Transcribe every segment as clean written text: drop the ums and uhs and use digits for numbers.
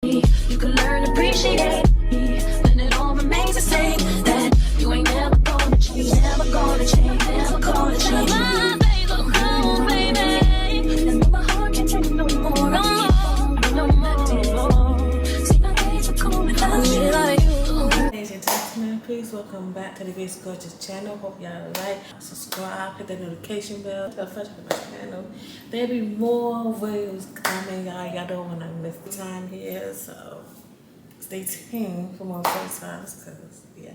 You can learn to appreciate me when it all remains the same. That you ain't never gonna change, never gonna change, never gonna change. My baby, come on, baby. And my heart can't take no more. No more. See my days are cold without you like you. Ladies and gentlemen, please welcome back to the Grace Gorgeous channel. Hope y'all like, subscribe, hit the notification bell, tell friends about my channel. There'll be more videos coming, y'all. Y'all don't want to miss the time here, so stay tuned for more first times, cause yeah.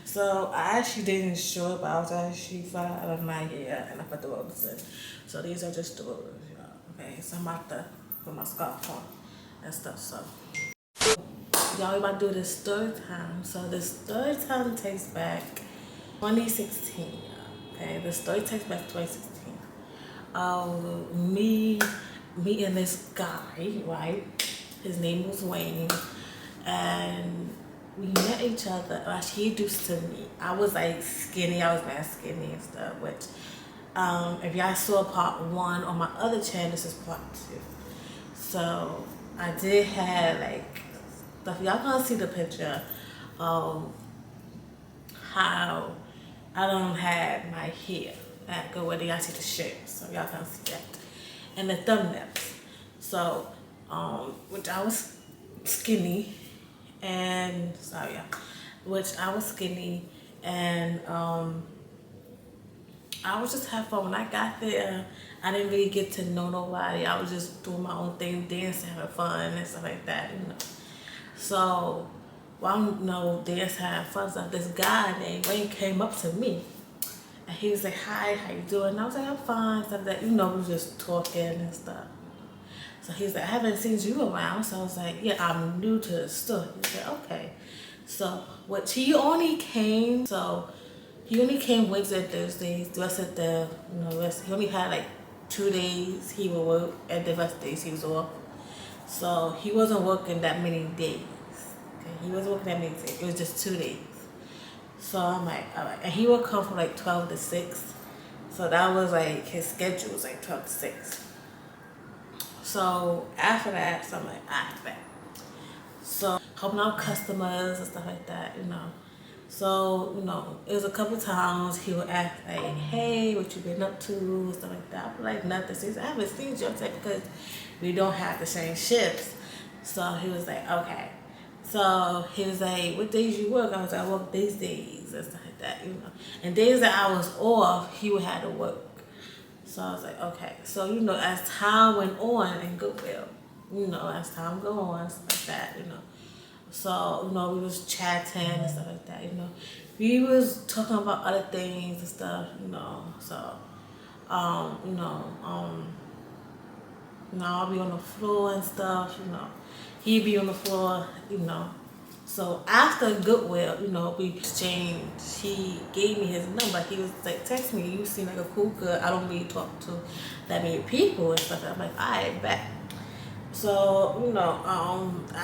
So I actually didn't show up. I was actually far out of my hair and I put the rollers in. So these are just the rollers, y'all. Okay, so I'm about to put my scarf on and stuff. So y'all, we about to do this story time. So the story time takes back 2016. Okay, the story takes back 2016. Me meeting this guy, right? His name was Wayne, and we met each other. He introduced to me. I was like skinny. I was mad skinny and stuff. Which, if y'all saw part 1 on my other channel, this is part 2. So I did have like stuff. Y'all gonna see the picture of how I don't have my hair that go where y'all see the shirt. So y'all gonna see that and the thumbnails. So which I was skinny and which I was skinny and I was just having fun. When I got there, I didn't really get to know nobody. I was just doing my own thing, dancing, having fun and stuff like that, you know. So while I'm dancing, having fun stuff, this guy named Wayne came up to me and he was like, "Hi, how you doing?" And I was like, "I'm fine," stuff that, you know, we was just talking and stuff. So he's like, "I haven't seen you around." So I was like, "Yeah, I'm new to the store." He said, "Okay." So he only came Wednesday and Thursdays. The rest of the, he only had like 2 days he would work and the rest of the days he was off. So he wasn't working that many days. Okay, he wasn't working that many days. It was just 2 days. So I'm like, all right. And he would come from like 12 to 6. So that was like, his schedule was like 12 to 6. So after that, so I'm like, all right, bet. So helping out customers and stuff like that, you know. So, you know, it was a couple times he would ask like, "Hey, what you been up to?" and stuff like that. I'm like, "Nothing." So he said, "I haven't seen you," because we don't have the same shifts. So he was like, "Okay." So he was like, "What days you work?" I was like, "I work these days," and stuff like that, you know. And days that I was off, he would have to work. So I was like, okay. So, you know, as time went on in Goodwill, you know, as time go on, stuff like that, you know. So, you know, we was chatting and stuff like that, you know. We was talking about other things and stuff, you know. So, I'll be on the floor and stuff, you know. He'd be on the floor, you know. So after Goodwill, you know, we exchanged. He gave me his number. He was like, "Text me. You seem like a cool girl. I don't really talk to that many people and stuff." I'm like, "All right, bet." So, you know,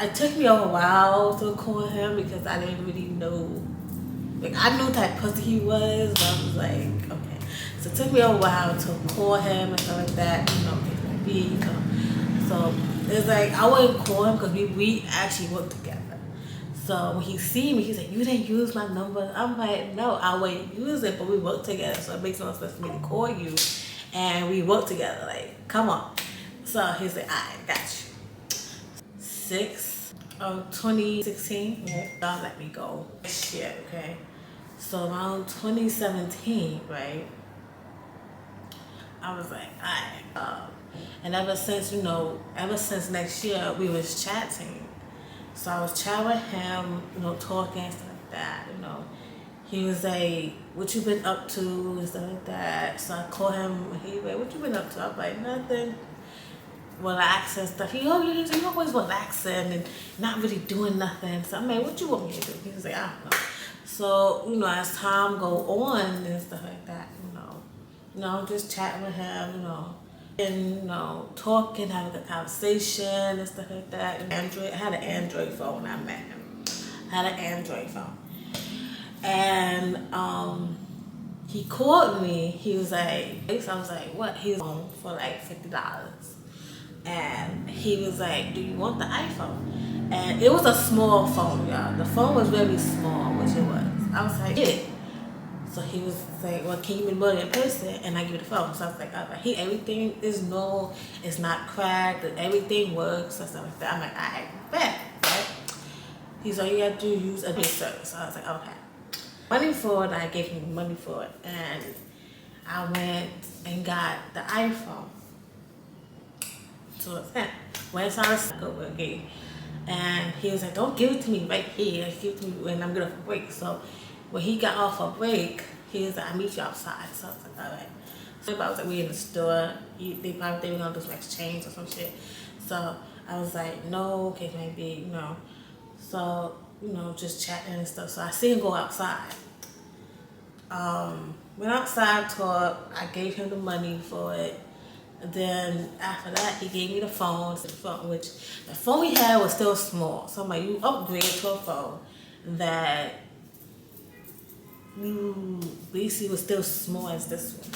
it took me a while to call him because I didn't really know. Like, I knew what type of person he was, but I was like, okay. So it took me a while to call him and stuff like that, you know. So it's like, I wouldn't call him because we actually worked together. So when he see me, he's like, "You didn't use my number." I'm like, "No, I wouldn't use it, but we work together, so it makes no sense for me to call you. And we work together, like, come on." So he's like, "I got you." 2016, right? God let me go. Shit, okay. So around 2017, right? I was like, all right. And ever since next year, we was chatting. So I was chatting with him, you know, talking and stuff like that, you know. He was like, "What you been up to?" and stuff like that. So I called him, and he was like, "What you been up to?" I'm like, "Nothing. Relaxing and stuff." You always relaxing and not really doing nothing. So I'm like, "What you want me to do?" He was like, "I don't know." So, you know, as time go on and stuff like that, you know, just chatting with him, you know. And, you know, talking, having a conversation and stuff like that. And I had an Android phone when I met him. And he called me. He was like, I was like, "What?" He was on for like $50. And he was like, "Do you want the iPhone?" And it was a small phone, y'all. The phone was very small, which it was. I was like, yeah. So he was like, well, can you give me money in person? And I give you the phone. So I was like, all right, everything is normal. It's not cracked. Everything works and stuff like that. I'm like, all right, bet, right? He's like, you got to use a new service. So I was like, okay. Money for it, I gave him money for it. And I went and got the iPhone. So it's that. Went inside the circle again. And he was like, don't give it to me right here. Give it to me when I'm getting off a break. So when he got off a break, he was like, I'll meet you outside. So I was like, all right. So I was like, we in the store. They probably they were going to do some exchange or some shit. So I was like, no, okay, maybe, you know. So, you know, just chatting and stuff. So I see him go outside. Went outside, talked. I gave him the money for it. And then after that, he gave me the phone, which the phone we had was still small. So I'm like, you upgrade to a phone that you basically was still small as this one.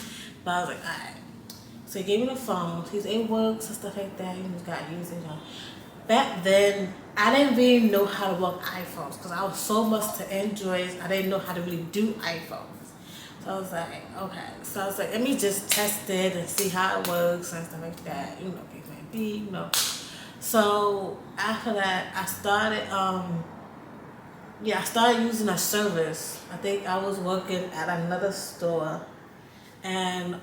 But I was like, alright. So he gave me the phone. He's it works and stuff like that. He just got used, you know. Back then, I didn't really know how to work iPhones because I was so much to Androids. I didn't know how to really do iPhones. So I was like, okay. So I was like, let me just test it and see how it works and stuff like that. You know, it might be, you know. So after that, I started, I started using a service. I think I was working at another store, and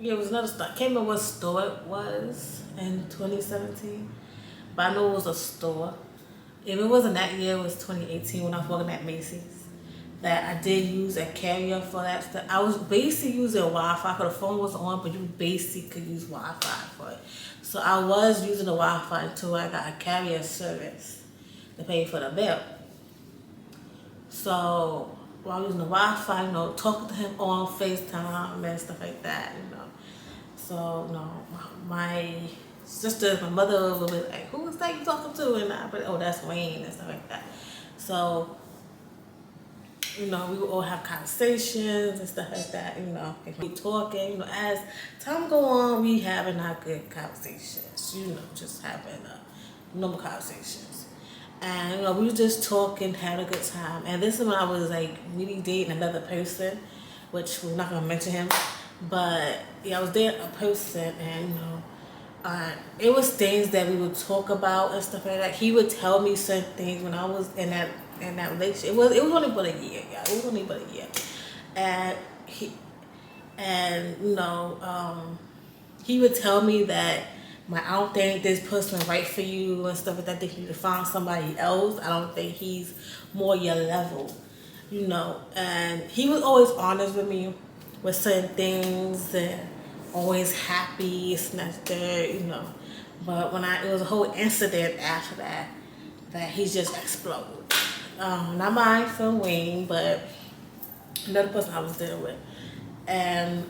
it was another store. I can't remember what store it was in 2017, but I know it was a store. If it wasn't that year, it was 2018 when I was working at Macy's. That I did use a carrier for that stuff. I was basically using Wi-Fi because the phone was on, but you basically could use Wi-Fi for it. So I was using the Wi-Fi until I got a carrier service to pay for the bill. So while I was using the Wi-Fi, you know, talking to him on FaceTime and stuff like that, you know. So, you know, my sister, my mother would be like, who is that you talking to? And I'd be like, oh, that's Wayne and stuff like that. So, you know, we would all have conversations and stuff like that, you know. If we talking, you know, as time go on, we having our good conversations, you know, just having normal conversations. And, you know, we were just talking, having a good time. And this is when I was, like, really dating another person, which we're not going to mention him. But, yeah, I was dating a person, and, you know, it was things that we would talk about and stuff like that. He would tell me certain things when I was in that relationship. It was only about a year, yeah. It was only about a year. And you know, he would tell me that I don't think this person is right for you and stuff like that. I think you need to find somebody else. I don't think he's more your level, you know. And he was always honest with me with certain things and always happy, it's not there, you know. But when it was a whole incident after that he just exploded. Not mine, from Wayne, but another person I was dealing with. And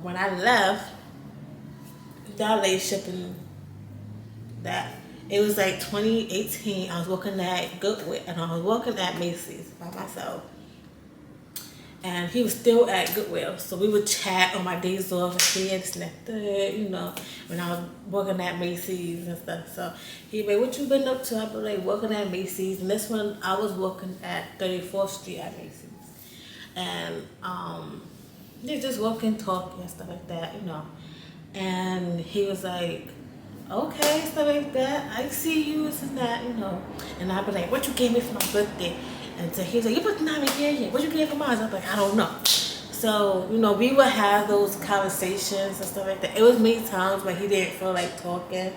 when I left that relationship, and that it was like 2018, I was working at Goodwill, and I was working at Macy's by myself. And he was still at Goodwill, so we would chat on my days off, this and that, you know, when I was working at Macy's and stuff. So he'd be like, what you been up to? I'd be like, working at Macy's. And this one, I was working at 34th Street at Macy's. And just working, talking and stuff like that, you know. And he was like, okay, stuff like that. I see you, this and that, you know. And I'd be like, what you gave me for my birthday? And so he was like, your birthday not even here yet. What you gave for mine? I was like, I don't know. So, you know, we would have those conversations and stuff like that. It was many times when he didn't feel like talking.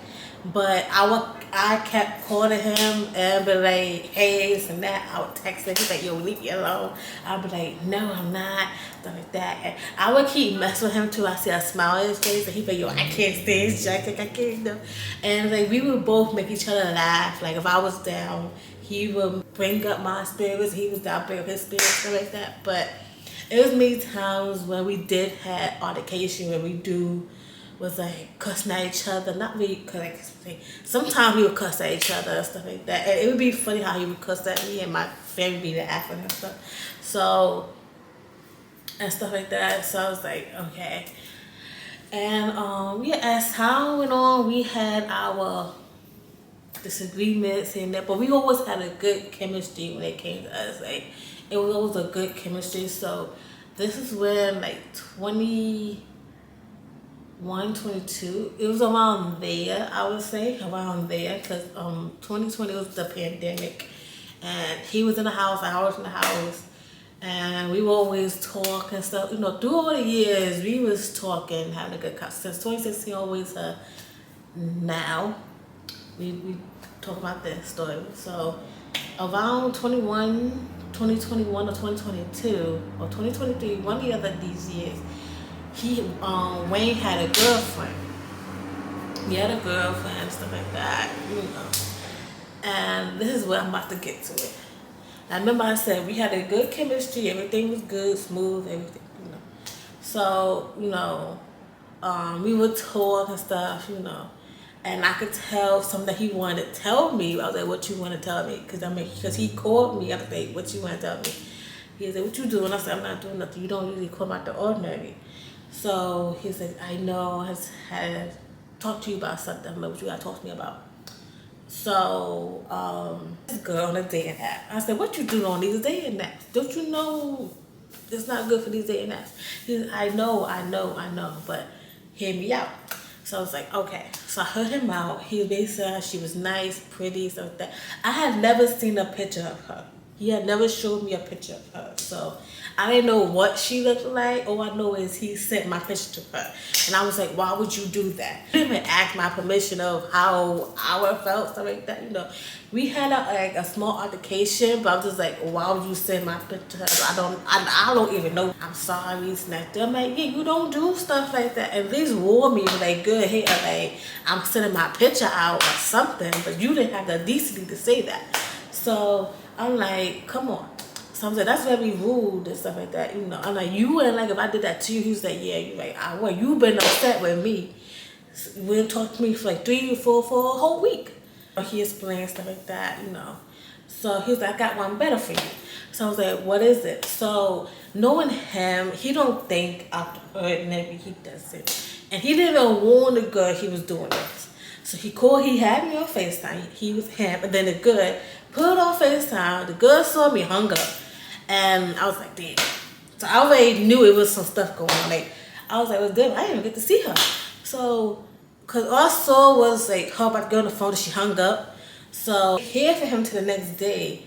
But I kept calling him and be like, hey, this and that. I would text him. He's like, yo, leave me alone. I'd be like, no, I'm not. Stuff like that. And I would keep messing with him too. I see a smile on his face. And he'd be like, yo, I can't stand this jacket. I can't, you know. And like, we would both make each other laugh. Like, if I was down, he would bring up my spirits. He was down, bring up his spirits, stuff like that. But it was many times when we did have altercation, when we was like cussing at each other. Not really, cause like sometimes we would cuss at each other and stuff like that. And it would be funny how he would cuss at me and my family be laughing and stuff. So, and stuff like that. So I was like, okay. And yeah, as time went on, we had our disagreements and that, but we always had a good chemistry when it came to us. Like, it was always a good chemistry. So this is when like 21, 22, it was around there, I would say, around there, because 2020 was the pandemic, and he was in the house, I was in the house, and we would always talk and stuff. You know, through all the years, we was talking, having a good conversation. Since 2016, always now, we talk about this story. So around 2021 or 2022 or 2023, one of the other these years, Wayne had a girlfriend. He had a girlfriend and stuff like that, you know. And this is where I'm about to get to it. I remember I said we had a good chemistry, everything was good, smooth, everything, you know. So, you know, we would talk and stuff, you know. And I could tell something that he wanted to tell me. I was like, what you want to tell me? Because he called me. I was like, what you want to tell me? He said, what you doing? I said, I'm not doing nothing. You don't usually come out the ordinary. So he said, I know I had talked to you about something, but what you got to talk to me about? So this girl on a dating app. I said, what you doing on these dating apps? Don't you know it's not good for these dating apps? He said, I know, but hear me out. So I was like, okay. So I heard him out. He basically said she was nice, pretty, stuff like that. I had never seen a picture of her. He had never showed me a picture of her. So I didn't know what she looked like. All I know is he sent my picture to her. And I was like, why would you do that? He didn't even ask my permission of how I felt, stuff like that, you know. We had a small altercation, but I was just like, why would you send my picture to her? I don't even know. I'm sorry, snapped. I'm like, yeah, you don't do stuff like that. At least warn me with like good hair, like I'm sending my picture out or something, but you didn't have the decency to say that. So I'm like, come on. So I'm like, that's very rude and stuff like that, you know. I'm like, you wouldn't like if I did that to you. He was like, yeah, you're like, I would. You've been upset with me. You wouldn't talk to me for like 3 or 4 for a whole week. He explained stuff like that, you know. So he was like, I got one better for you. So I was like, what is it? So knowing him, he don't think after ordinary, he doesn't. And he didn't even warn the girl he was doing this. So he had me on FaceTime. He was him, and then the girl put on FaceTime. The girl saw me, hung up. And I was like, damn. So I already knew it was some stuff going on. Like, I was like, well, damn, I didn't even get to see her. So, because all I saw was like her about to go on the phone and she hung up. So, here for him to the next day.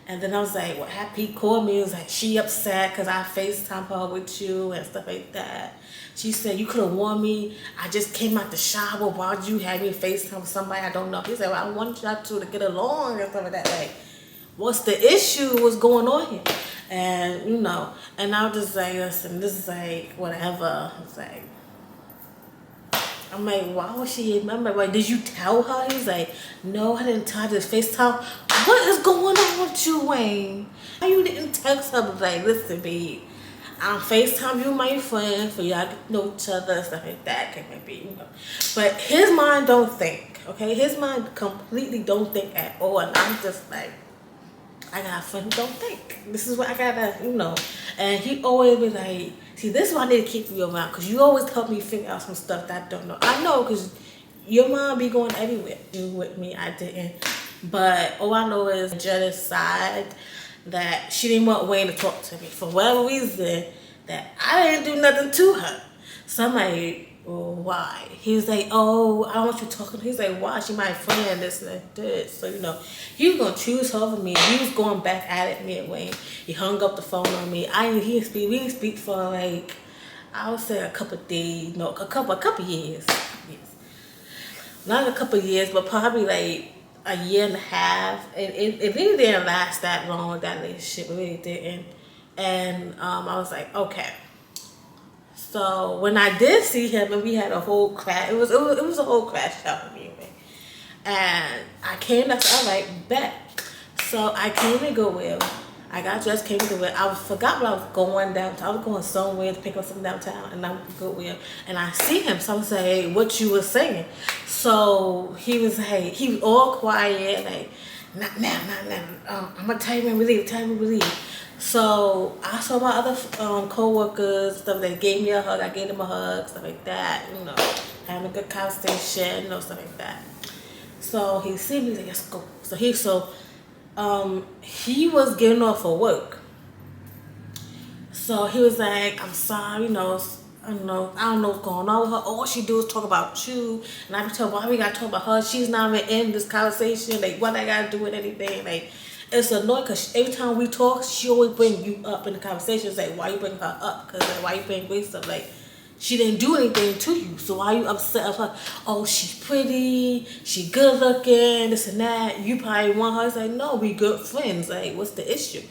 And then I was like, what happened? He called me. He was like, she upset because I FaceTime her with you and stuff like that. She said, you could have warned me. I just came out the shower. Why would you have me FaceTime with somebody I don't know? He said, well, I want y'all two to get along and stuff like that. Like, what's the issue? What's going on here? And, you know, and I was just like, listen, this is like, whatever. I was like, I'm like, why was she in? I'm like, did you tell her? He's like, no, I didn't tell her this FaceTime. What is going on with you, Wayne? Why you didn't text her? Like, listen, babe, I'm FaceTime you, my friend, for y'all to know each other and stuff like that. Can maybe, you know. But his mind don't think, okay? His mind completely don't think at all. And I'm just like, I got a friend who don't think. This is what I gotta, you know. And he always be like, see, this is why I need to keep you around, because you always help me figure out some stuff that I don't know. I know, because your mom be going everywhere. You with me, I didn't. But all I know is Jenna's side, that she didn't want Wayne to talk to me for whatever reason, that I didn't do nothing to her. So I'm like, well, why? He was like, oh, I don't want you talking. He's like, why? She my friend, this and this. So, you know, he was going to choose her over me. He was going back at me and Wayne. He hung up the phone on me. We didn't speak for like, I would say a couple of days, no, a couple years. Not a couple of years, but probably like a year and a half. And it really didn't last that long, that relationship. It really didn't. And I was like, okay. So when I did see him and we had a whole crash, it was a whole crash out for me. And I came, I said, all right, bet. So I came to Goodwill. I got dressed, came to Goodwill. I forgot what I was going downtown. I was going somewhere to pick up something downtown, and I went to Goodwill. And I see him, so I was like, hey, what you were saying? So he was all quiet, like, not now, not now. I'm gonna tell you when we leave, tell you when we leave. So I saw my other co-workers, stuff that gave me a hug. I gave them a hug, stuff like that. You know, having a good conversation, you know, stuff like that. So he said, he's like, let's go. He was getting off of work. So he was like, I'm sorry, you know, I don't know what's going on with her. All she do is talk about you. And I be told, why we gotta talk about her? She's not even in this conversation. Like, what I gotta do with anything? Like, it's annoying because every time we talk, she always bring you up in the conversation. It's like, why you bring her up? Because like, why you bring great stuff? Like, she didn't do anything to you. So why you upset of her? Oh, she's pretty. She good looking. This and that. You probably want her. It's like, no, we good friends. Like, what's the issue?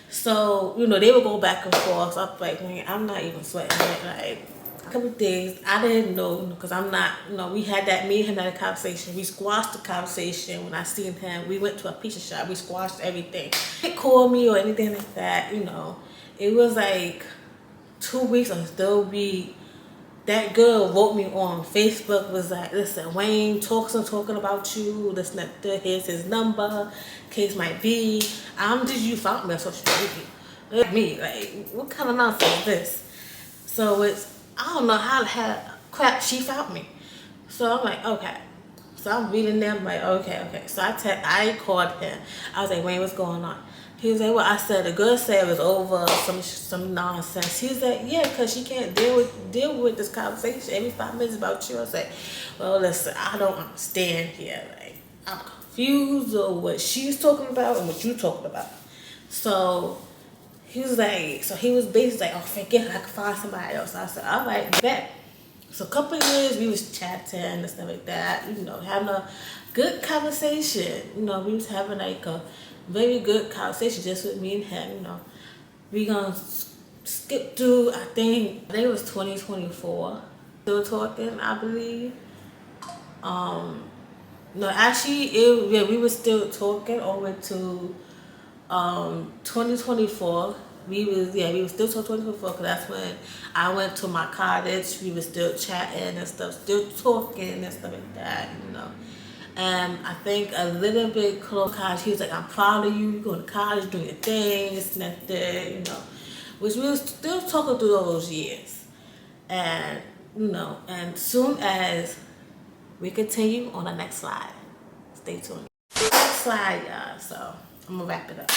So, you know, they would go back and forth. So I'm like, man, I'm not even sweating it. Like, a couple of days, I didn't know, because I'm not, you know, we had that, me and him had a conversation. We squashed the conversation when I seen him. We went to a pizza shop. We squashed everything. He didn't call me or anything like that, you know. It was like 2 weeks or still be. That girl wrote me on Facebook, was like, listen, Wayne talking about you, listen, here's his number, case might be. Did you found me on social media? Like me, like, what kind of nonsense is this? So I don't know how the hell crap she found me. So I'm like, okay. So I'm reading them, like, okay. So I called him. I was like, Wayne, what's going on? He was like, well, I said, the girl said it was over, some nonsense. He was like, yeah, because she can't deal with this conversation every 5 minutes about you. I was like, well, listen, I don't understand here. Like, I'm confused on what she's talking about and what you're talking about. So he was like, he was basically like, oh, forget it, I can find somebody else. I said, all right, bet. So a couple of years, we was chatting and stuff like that, you know, having a good conversation. You know, we was having like a very good conversation just with me and him, you know. We gonna skip to, I think it was 2024. Still talking, I believe. No, actually, we were still talking all the way to 2024. We was still talking 2024, because that's when I went to my cottage. We were still chatting and stuff, still talking and stuff like that, you know. And I think a little bit close to college, he was like, I'm proud of you, you're going to college, doing your thing, this and that, you know. Which we were still talking through those years. And, you know, and soon as we continue on the next slide, stay tuned. Next slide, y'all, so I'm going to wrap it up.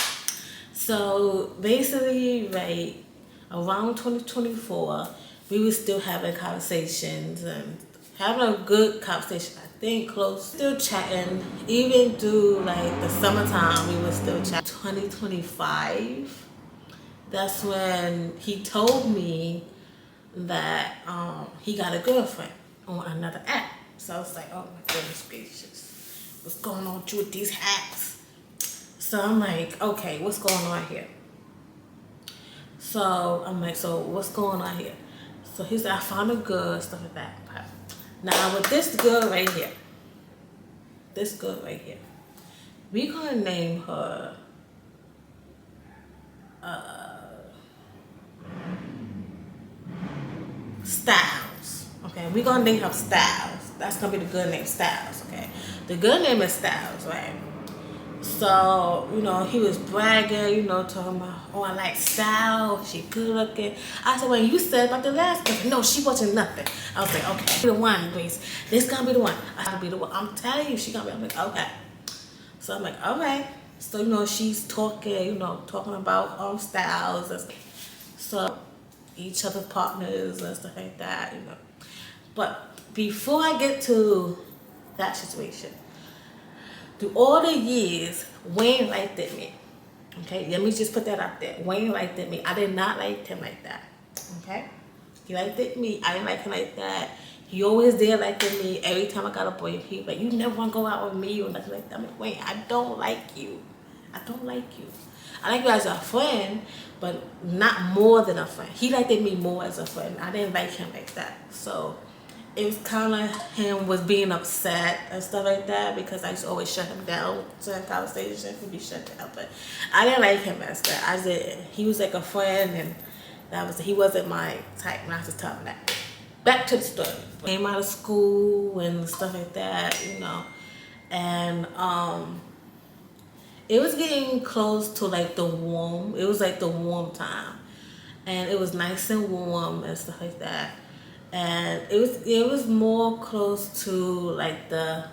So basically, right around 2024, we were still having conversations and having a good conversation. I think close, still chatting, even through like the summertime, we were still chatting. 2025, that's when he told me that he got a girlfriend on another app. So I was like, oh my goodness gracious, what's going on with you with these apps? So I'm like, okay, what's going on here? So I'm like, so what's going on here? So he said, I found a girl, stuff like that. Now with this girl right here, we gonna name her Styles. Okay, we gonna name her Styles. That's gonna be the good name, Styles. Okay, the good name is Styles, right? So, you know, he was bragging, you know, talking about, oh, I like style, she good looking. I said, well, you said about the last girl. No, she wasn't nothing. I was like, okay, the one, Grace. This gonna be the one. I gotta be the one. I'm telling you, she gonna be. I'm like, okay. So I'm like, okay. So, you know, she's talking, you know, talking about styles. And so, each other's partners and stuff like that, you know. But before I get to that situation, through all the years, Wayne liked me. Okay, let me just put that out there. Wayne liked me. I did not like him like that. Okay, he liked me. I didn't like him like that. He always did like me. Every time I got a boyfriend, he was like, you never want to go out with me or nothing like that. I'm like, Wayne, I don't like you. I don't like you. I like you as a friend, but not more than a friend. He liked me more as a friend. I didn't like him like that. So it was kind of him was being upset and stuff like that, because I used to always shut him down to conversation. He'd be shut down, but I didn't like him as that. I didn't. He was like a friend, and he wasn't my type. And I was just telling that. Back to the story. Came out of school and stuff like that, you know, and it was getting close to like the warm. It was like the warm time, and it was nice and warm and stuff like that. And it was more close to like the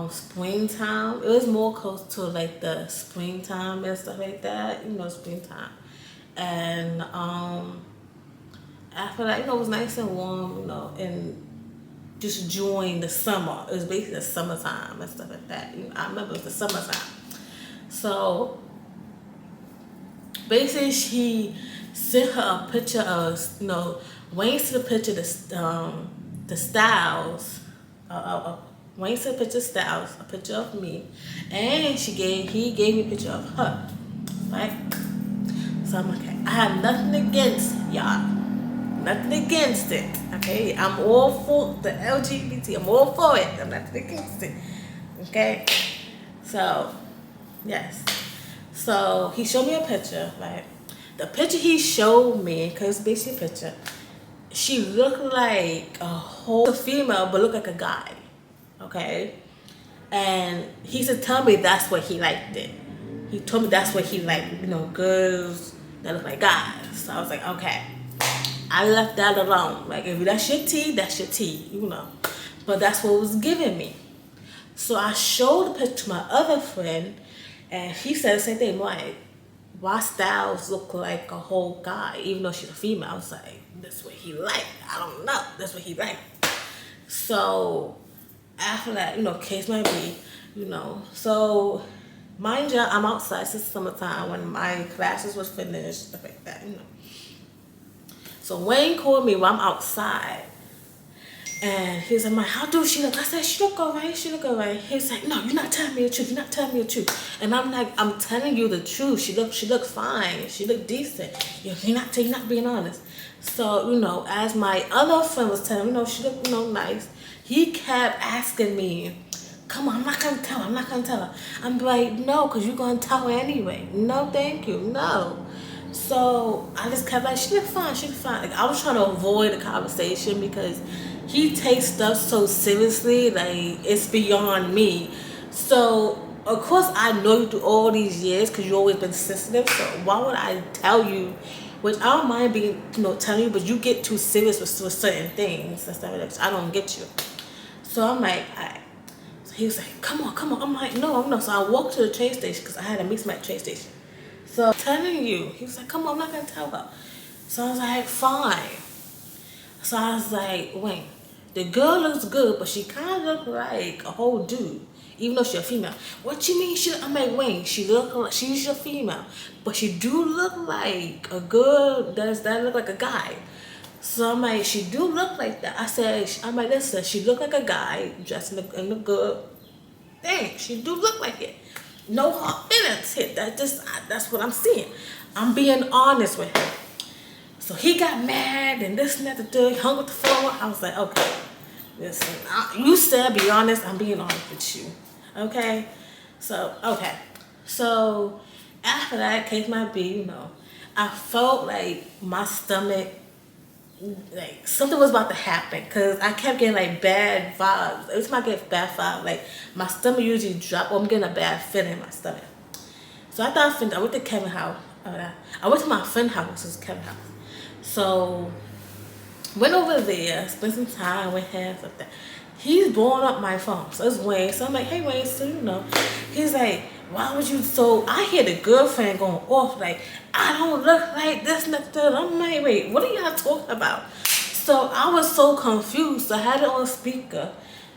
springtime. It was more close to like the springtime and stuff like that. Springtime. And after that, it was nice and warm. And just during the summer, it was basically the summertime and stuff like that. I remember it was the summertime. So basically, she sent her a picture of Wayne sent a picture of the styles. Wayne sent a picture of styles, a picture of me, and he gave me a picture of her, right? So I'm like, okay, I have nothing against y'all, nothing against it, okay? I'm all for the LGBT, I'm all for it, I'm nothing against it, okay? So, yes. So he showed me a picture, right? The picture he showed me, because it's basically a picture, she looked like a whole female, but looked like a guy, okay? And he said, tell me that's what he liked it. He told me that's what he liked, girls that look like guys. So I was like, okay. I left that alone. Like, if that's your tea, that's your tea, But that's what it was giving me. So I showed the picture to my other friend, and he said the same thing, like, why Styles look like a whole guy, even though she's a female? I was like, that's what he liked. I don't know. That's what he liked. So after that, case might be, So mind you, I'm outside since summertime when my classes was finished, stuff like that, So Wayne called me while I'm outside. And he was like, how do she look? I said, she look alright, she look alright. He was like, no, you're not telling me the truth, you're not telling me the truth. And I'm like, I'm telling you the truth. She look fine, she look decent. You're not being honest. So, as my other friend was telling me, she looked, nice. He kept asking me, come on, I'm not gonna tell her. I'm like, no, because you're gonna tell her anyway. No, thank you, no. So I just kept like, she look fine. Like, I was trying to avoid the conversation because he takes stuff so seriously, like it's beyond me. So of course I know you through all these years because you've always been sensitive. So why would I tell you? Which I don't mind being, telling you, but you get too serious with certain things and stuff like that. I don't get you. So I'm like, alright. So he was like, come on. I'm like, no. So I walked to the train station because I had to meet him at the train station. So I'm telling you, he was like, come on, I'm not gonna tell her. So I was like, fine. So I was like, wait, the girl looks good, but she kind of look like a whole dude, even though she's a female. What you mean? I'm like, wait, she's a female, but she do look like a girl that look like a guy. So I'm like, she do look like that. I'm like, listen, she look like a guy dressed in a good thing. She do look like it. No hard feelings hit. That's what I'm seeing. I'm being honest with him. So he got mad and this and that, the third, hung with the phone. I was like, okay, listen, you said be honest. I'm being honest with you. Okay? So, okay. So after that, case might be, I felt like my stomach, like something was about to happen because I kept getting like bad vibes. Every time I get bad vibes, like my stomach usually drop, or I'm getting a bad feeling in my stomach. So I thought I went to Kevin's house. I went to my friend's house, which is Kevin's house. So went over there, spent some time with him, stuff like that. He's blowing up my phone. So it's Wayne. So I'm like, hey Wayne, so he's like, why would you? So I hear the girlfriend going off like, I don't look like this and that. I'm like, wait, what are y'all talking about? So I was so confused. So I had it on speaker.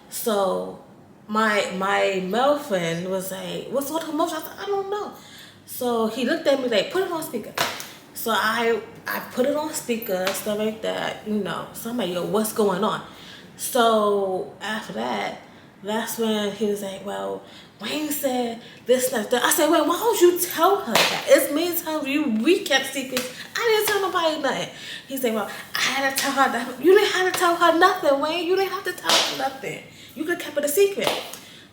So my male friend was like, what's all the commotion? I said, I don't know. So he looked at me like, put it on speaker. So I put it on speaker, stuff like that, So I'm like, yo, what's going on? So after that, that's when he was like, well, Wayne said this and that. I said, wait, why don't you tell her that? It's me telling you, we kept secrets. I didn't tell nobody nothing. He said, well, I had to tell her that. You didn't have to tell her nothing, Wayne. You didn't have to tell her nothing. You could have kept it a secret.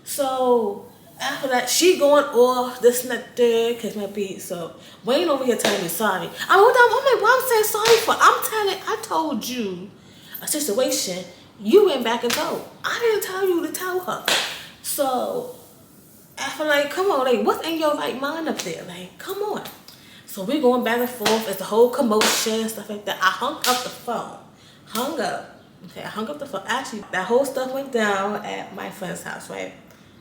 So after that, she going off this and that third, cause my beat. So Wayne over here telling me sorry. I'm like, what I'm saying sorry for? I told you a situation. You went back and told. I didn't tell you to tell her. So I feel like, come on, like, what's in your right mind up there? Like, come on. So we going back and forth. It's a whole commotion and stuff like that. I hung up the phone. Hung up. Okay, I hung up the phone. Actually, that whole stuff went down at my friend's house, right?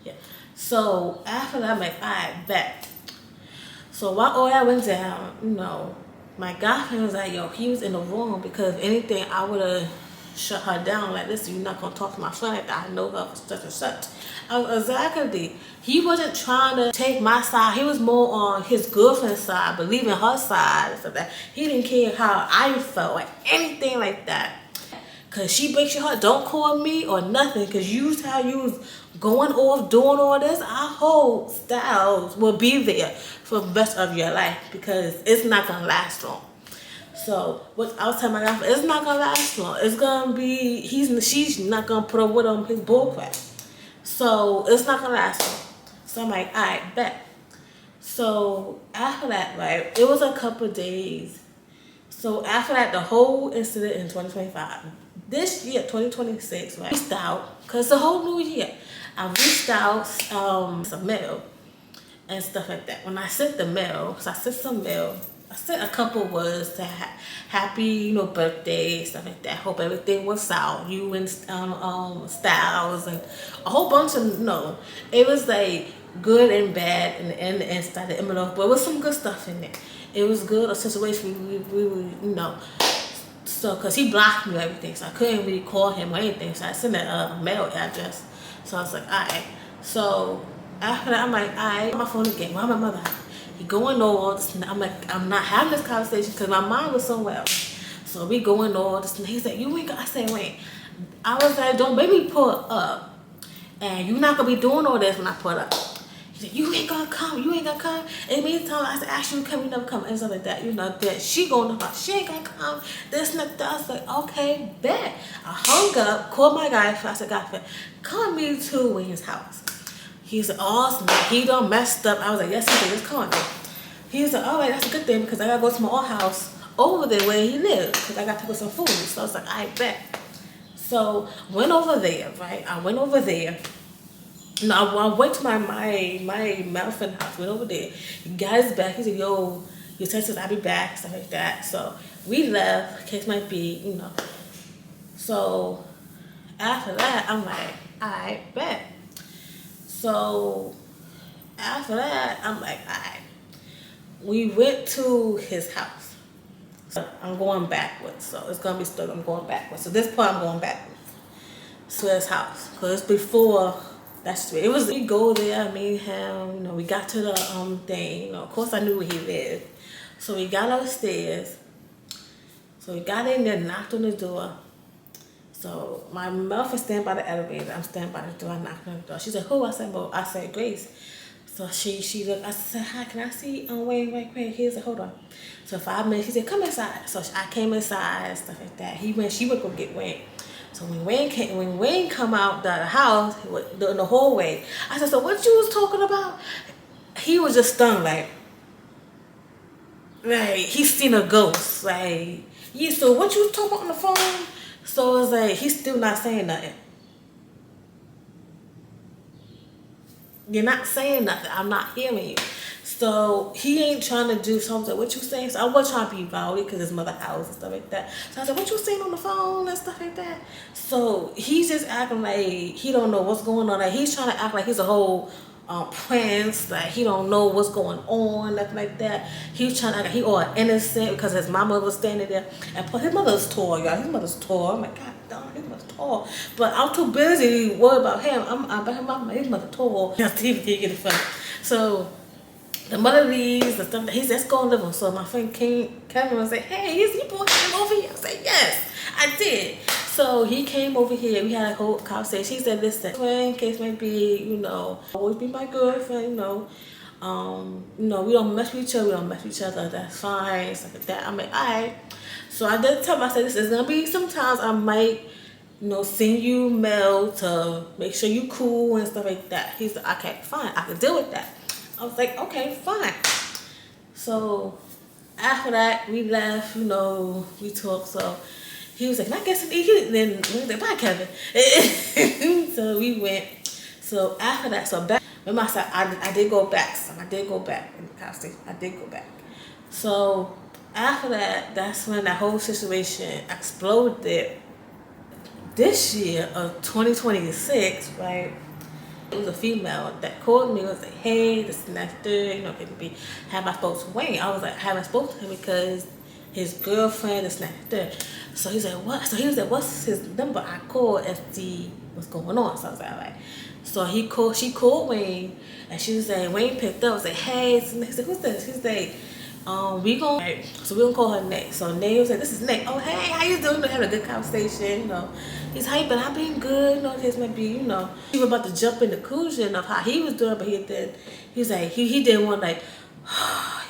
Yeah. So after that, I'm like, all right, bet. So while all that went down, you know, my godfriend was like, yo, he was in the wrong, because if anything, I would have shut her down. Like, listen, you're not going to talk to my friend like that. I know her for such and such. Exactly. He wasn't trying to take my side. He was more on his girlfriend's side, believing her side and stuff like that. He didn't care how I felt, like anything like that. Cause she breaks your heart, don't call me or nothing. Cause you how you was going off doing all this, our whole styles will be there for the rest of your life, because it's not gonna last long. So what I was telling my guy, it's not gonna last long. It's gonna be she's not gonna put up with him his bullcrap. So it's not gonna last long. So I'm like, alright, bet. So after that, right, it was a couple days. So after that, the whole incident in 2025, this year, 2026, right, I reached out, because the whole new year, I reached out some mail and stuff like that. When I sent the mail, so I sent some mail, I sent a couple words to happy, you know, birthday, stuff like that. Hope everything works out. You and Styles and a whole bunch of, you know, it was like good and bad and the end started in the middle, but it was some good stuff in there. It was good, a situation we you know. So, cause he blocked me or everything, so I couldn't really call him or anything. So I sent a mail address. So I was like, alright. So after that, I'm like, alright, my phone again. Why my mother? He going all this. I'm like, I'm not having this conversation because my mind was somewhere else. So we going all this. And he said, you ain't. I said, wait. I was like, don't make me pull up, and you're not gonna be doing all this when I pull up. He said, you ain't gonna come, you ain't gonna come. And meantime, I said, actually, you come, you never come, and stuff like that. You know, that she going to her, she ain't gonna come, this and that. I was like, okay, bet. I hung up, called my guy, I said, guy, come me to Wayne's house. He said, awesome, he done messed up. I was like, yes, he did, just come. He said, all right, that's a good thing, because I gotta go to my old house over there where he lived, because I gotta pick up some food. So I was like, I bet. So, went over there, right? I went over there. No, I went to my Malfin house, went over there. He got his back. He said, yo, your text says I'll be back, stuff like that. So we left, case might be, you know. So after that, I'm like, I bet. So after that, I'm like, alright. We went to his house. So I'm going backwards. So it's gonna be stuck, I'm going backwards. So this part I'm going backwards. To his house. Because before that's it was we go there, me and him, you know, we got to the thing, you know, of course I knew where he lived. So we got upstairs. So we got in there, knocked on the door. So my mouth is standing by the elevator. I'm standing by the door, I knocked on the door. She said, who? I said, well, I said, Grace. So she looked, I said, hi, can I see Wayne right quick? He said, hold on. So 5 minutes, she said, come inside. So I came inside, stuff like that. She went go get Wayne. So when Wayne come out the house, in the hallway, I said, so what you was talking about? He was just stunned, like he seen a ghost. Like, yeah, so what you was talking about on the phone? So it's like, he's still not saying nothing. You're not saying nothing. I'm not hearing you. So he ain't trying to do something. What you saying? So I was trying to be rowdy because his mother house and stuff like that. So I said, what you saying on the phone and stuff like that? So he's just acting like he don't know what's going on. Like he's trying to act like he's a whole prince. Like he don't know what's going on, nothing like that. He's trying to act like he all innocent because his mama was standing there. And plus his mother's tall, y'all. His mother's tall. I'm like, God damn, his mother's tall. But I'm too busy worried about him. I'm about his mother tall. Steve can't get it funny. So the mother leaves, the stuff, he said, let's go and live on. So my friend Kevin was like, hey, you brought him over here? I said, yes, I did. So he came over here, we had a whole conversation. He said, listen, in case might be, you know, always be my girlfriend, you know, we don't mess with each other, that's fine, stuff like that. I'm like, all right. So I did tell him, I said, this is gonna be sometimes I might, you know, send you mail to make sure you cool and stuff like that. He's like, okay, fine, I can deal with that. I was like, okay, fine. So after that, we left, you know, we talked. So he was like, can I get some eat? Then we was like, bye, Kevin. So we went. So after that, so back remember I said I did go back. So I did go back in the conversation. I did go back. So after that, that's when that whole situation exploded. This year of 2026, right? It was a female that called me. Was like, "Hey, this and that, third, can be have I spoke to Wayne?" I was like, "I haven't spoke to him because his girlfriend is not there." So he's like, "What?" So he was like, "What's his number?" I called and see what's going on. So I was like, "All right." So she called Wayne, and she was like, Wayne picked up. I was like, "Hey," he's like, "Who's this?" She's like, we gonna call her Nate. So Nate was like, "This is Nate. Oh, hey, how you doing?" We had a good conversation. He's hyping. I've been good. This might be, he was about to jump in the conclusion of how he was doing, but he was like, he did one like,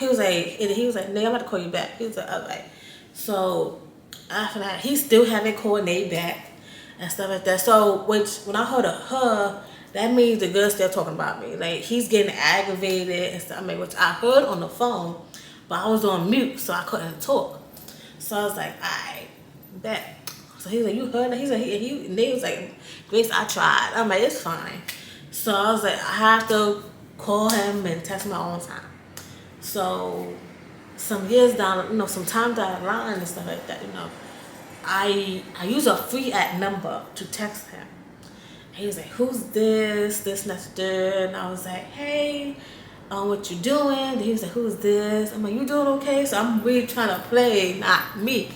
he was like, Nate, I'm about to call you back. He was like, all right. So after that, he still haven't called Nate back and stuff like that. So when I heard of her, that means the girl's still talking about me. Like, he's getting aggravated and stuff. Which I heard on the phone, but I was on mute, so I couldn't talk. So I was like, alright, bet. So he was like, "You heard that?" He's like, Nate was like, "Grace, I tried." I'm like, "It's fine." So I was like, I have to call him and text my own time. So some years down, some time down the line and stuff like that, I use a free at number to text him. And he was like, "Who's this? This, and that, and I was like, "Hey, what you doing?" And he was like, "Who's this?" I'm like, "You doing okay?" So I'm really trying to play, not me.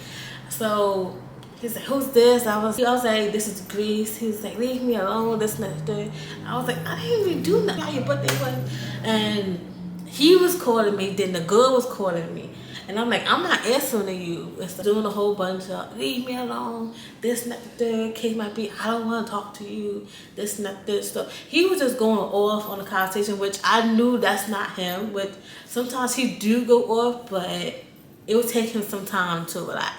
So he's like, "Who's this?" I was like, "This is Grace." He was like, "Leave me alone, this and that. I was like, "I didn't even do nothing." How your birthday was? And he was calling me, then the girl was calling me. And I'm like, "I'm not answering you." It's doing a whole bunch of, "Leave me alone, this and that, case might be, I don't want to talk to you, this and that, So he was just going off on the conversation, which I knew that's not him. Which sometimes he do go off, but it would take him some time to relax.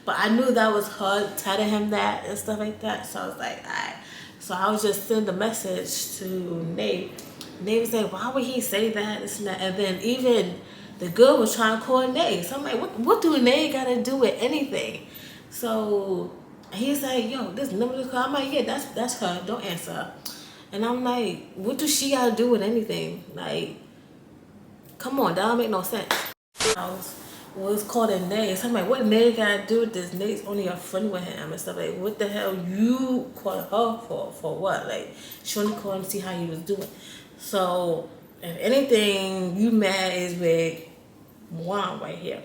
But I knew that was her telling him that and stuff like that. So I was like, alright. So I was just sending a message to Nate. Nate was like, "Why would he say that? This and that." And then even the girl was trying to call Nate. So I'm like, what do Nate got to do with anything? So he's like, "Yo, this number is call." I'm like, "Yeah, that's her. Don't answer her." And I'm like, what does she got to do with anything? Like, come on, that don't make no sense. Was called a Nate. So I'm like, what Nate got to do with this? Nate's only a friend with him and stuff. Like, what the hell you called her for? For what? Like, she only called him to see how he was doing. So if anything, you mad is with Juan right here.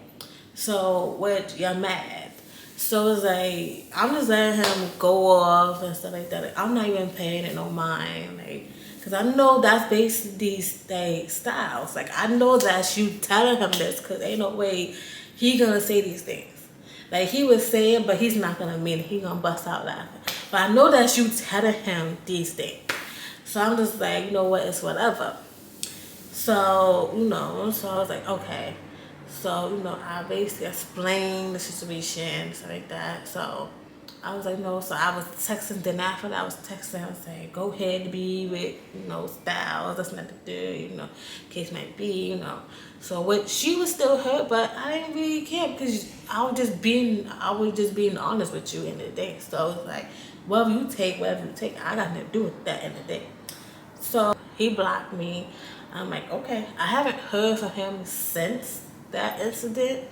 So what? You're mad. So it's like, I'm just letting him go off and stuff like that. Like, I'm not even paying it no mind. Like, because I know that's based these styles. Like, I know that's you telling him this, because ain't no way he gonna say these things. Like, he was saying, but he's not gonna mean it. He gonna bust out laughing. But I know that's you telling him these things. So I'm just like, you know what, it's whatever. So, so I was like, okay. So, I basically explained the situation, stuff like that. So I was like, no. So I was texting, then after that I was texting him saying, "Go ahead, be with, Styles, that's not the do, case might be, So what, she was still hurt, but I didn't really care, because I was just being honest with you in the day. So it's like, whatever you take, I got nothing to do with that in the day. So he blocked me. I'm like, okay. I haven't heard from him since that incident.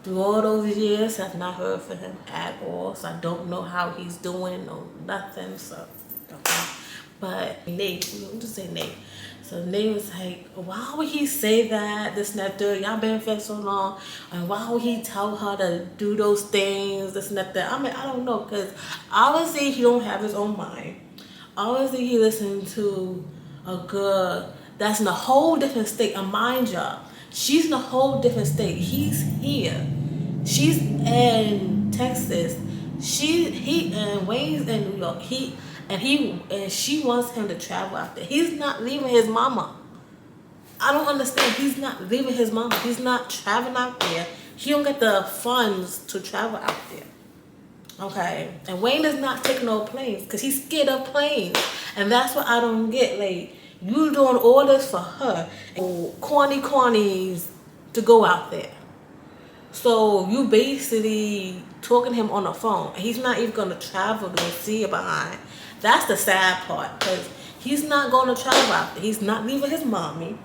Through all those years, I've not heard from him at all. So I don't know how he's doing or nothing. So, don't know. But Nate, we'll just say Nate. So Nate was like, "Why would he say that? This and that, y'all been friends so long. And why would he tell her to do those things? This and that, I mean, I don't know. Because obviously he don't have his own mind. Obviously he listened to a girl that's in a whole different state, a mind job. She's in a whole different state. He's here. She's in Texas. Wayne's in New York. She wants him to travel out there. He's not leaving his mama. I don't understand. He's not leaving his mama. He's not traveling out there. He don't get the funds to travel out there. Okay. And Wayne is not taking no planes because he's scared of planes. And that's what I don't get. Like, you doing all this for her. And cornies to go out there. So you basically talking to him on the phone. And he's not even going to travel to see her behind. That's the sad part. Because He's not going to travel out there. He's not leaving his mommy.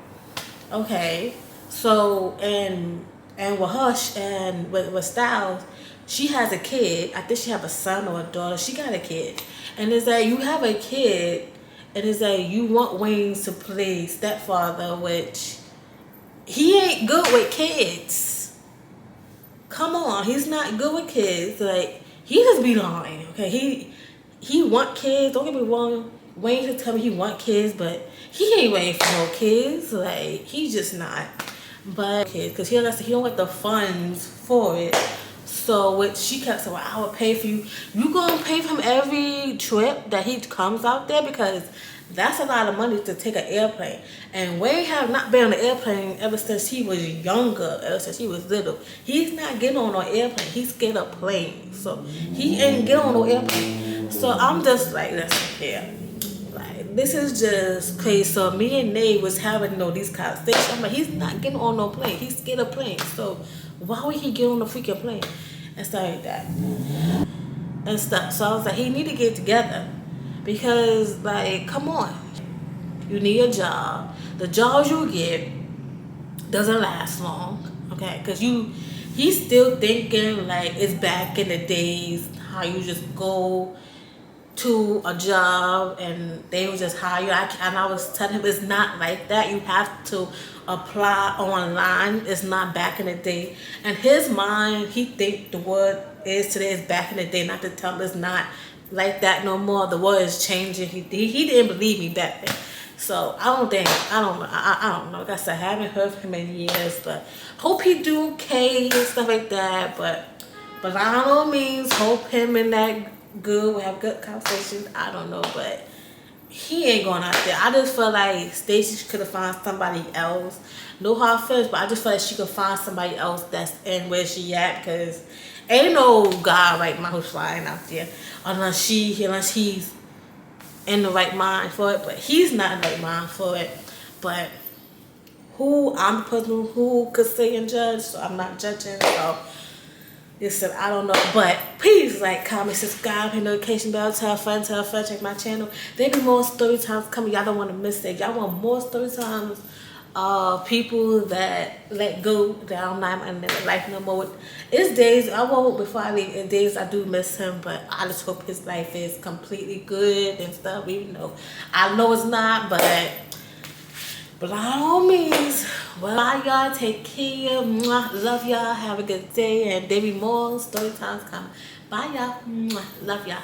Okay. So, and with Hush and with Styles, she has a kid. I think she have a son or a daughter. She got a kid. And it's that you have a kid, and it's that you want Wayne to play stepfather, which he ain't good with kids. Come on, he's not good with kids. Like, he just be lying. Okay, he want kids. Don't get me wrong. Wayne to tell me he want kids, but he ain't waiting for no kids. Like, he just not. But kids, because he don't get the funds for it. So what she kept saying, well, I would pay for you. You gonna pay for him every trip that he comes out there, because that's a lot of money to take an airplane. And Wayne have not been on an airplane ever since he was younger, ever since he was little. He's not getting on no airplane. He's scared of planes. So he ain't getting on no airplane. So I'm just like, listen here. Like, this is just crazy. So me and Nate was having these conversations. I'm like, he's not getting on no plane. He's scared of planes. So why would he get on a freaking plane? And stuff like that. And stuff. So I was like, he need to get together. Because, like, come on. You need a job. The jobs you get doesn't last long. Okay? Because he's still thinking like it's back in the days how you just go to a job and they would just hire you. And I was telling him it's not like that. You have to apply online. It's not back in the day. And his mind, he think the word is today is back in the day. Not to tell him it's not like that no more. The world is changing. He didn't believe me back then. So I don't know. Like I said, I haven't heard from him in years, but hope he do okay and stuff like that. But by all means, hope him and that good, we have good conversations. I don't know, but he ain't going out there. I just feel like Stacey could have found somebody else. No hard feelings, but I just feel like she could find somebody else that's in where she at, because ain't no guy right now who's flying out there unless he's in the right mind for it. But he's not in the right mind for it. But I'm the person who could say and judge, so I'm not judging. So listen, I don't know, but please like, comment, subscribe, hit notification bell, tell a friend, check my channel. There be more story times coming. Y'all don't want to miss it. Y'all want more story times. People that let go, that I'm not in their life no more. It's days I won't before I leave. It's days I do miss him, but I just hope his life is completely good and stuff. Even though I know it's not, but by all means, well, bye y'all, take care, love y'all, have a good day, and there be more story times coming. Bye y'all, love y'all.